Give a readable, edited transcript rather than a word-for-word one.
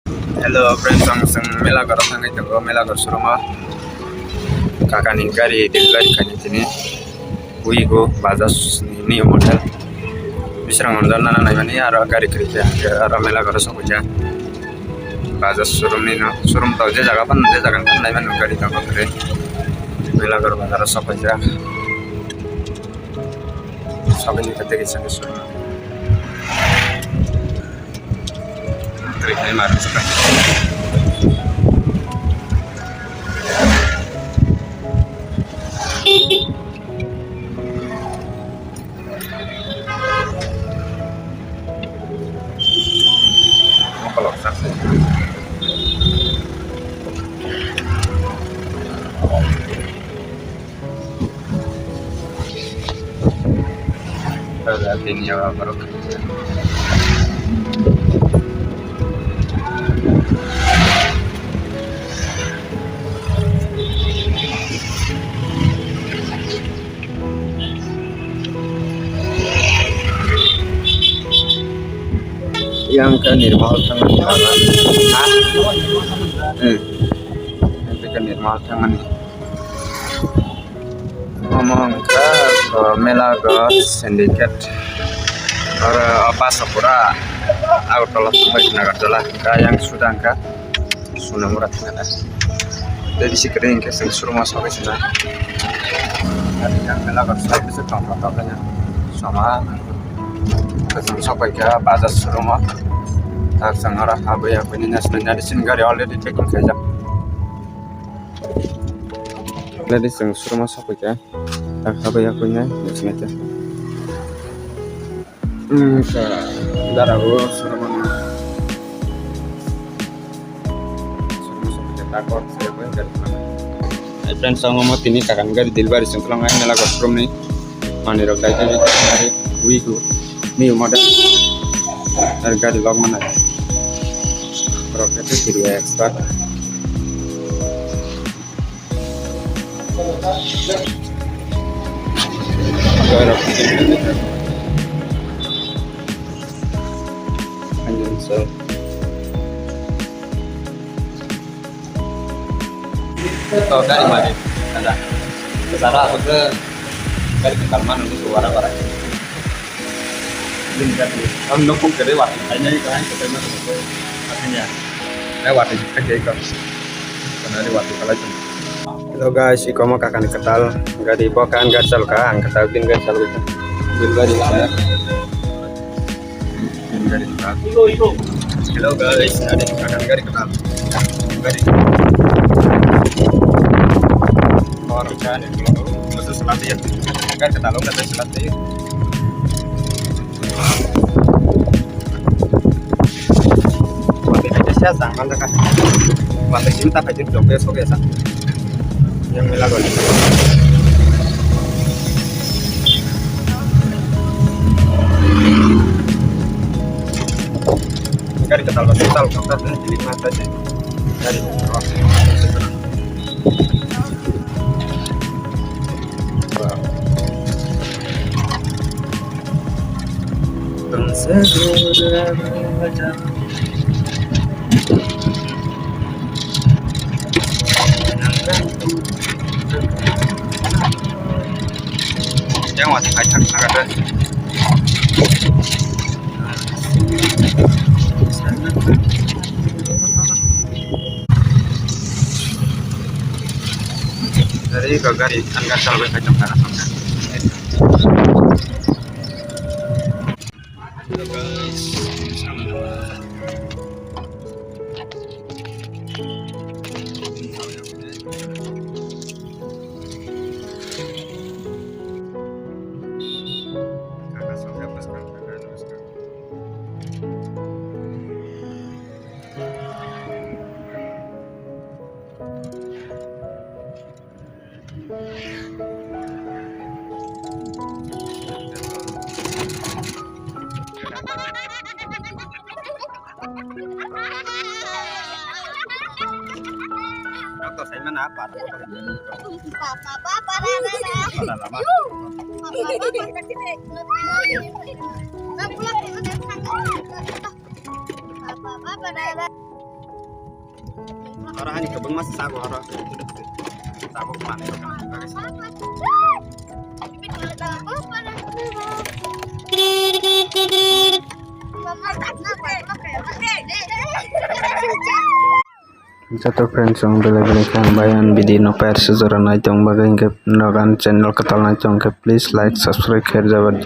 Hello friends, ang mela garo sangai tenggo mela garo suruma kakani gari delivery kani tini Wigo Bajaj ni model bisrang ondar nana nai mani aro gari kerja aro mela garo sabuja Bajaj showroom ni no showroom tau je jaga pan nai mani gari tau kare mela garo bazar sabuja sabeni kate gisa showroom kerja maru sekarang. Kalau saksi ada ini ya baru yang ke Nirmal tangan yang ke Nirmal tangan ngomong ke Melaga Syndicate apa sapura aku tolak sampai Nagarjala yang sudah angka sudah murah tinggal jadi si kering ke rumah sampai sana ada yang Melaga sampai sekarang katanya sama kesang sampai ke Bajaj rumah tak sangat apa ya punya sebenarnya di sini gari already take on kerja jadi sang rumah sampai ke tak apa ya punya di sini aja darah urus rumah sampai ke takut saya pun dari mana friends sang ngomong ini kakak gari delivery sengkelang aja nela kosrum nih manirok aja dari Wigo new model harga di log mana roketnya jadi ekstra kalau dari mana ada kesana aku ke dari Ketalman untuk suara barang ông nó không kể hoạt tại nhảy cái cái nó cái nhà cái hoạt thì cái gì còn karena di waktu kalau itu hello guys iko mau kakak ketal nggak dibawakan gacal kan ketal bin gacal itu bin gak dilamar bin gak dilamar hello guys ada kakak nggak diketal nggak di orang kan itu musuh selatih ya kan ketal lo nggak selatih sang mana kan wanita cinta kayak job besok ya sang yang melakukan dari ketal kotak jadi mata sih dari yang masih kacang sangat ada dari ke gari angkat sampai kacang sangat Dokter saya mana apa? Orang ini kebeng mas sago orang sago mana? Satu friends yang beli bayan video no pair sejarah naik tong bagai ke nogan channel ketal naik tong ke please like subscribe share jawab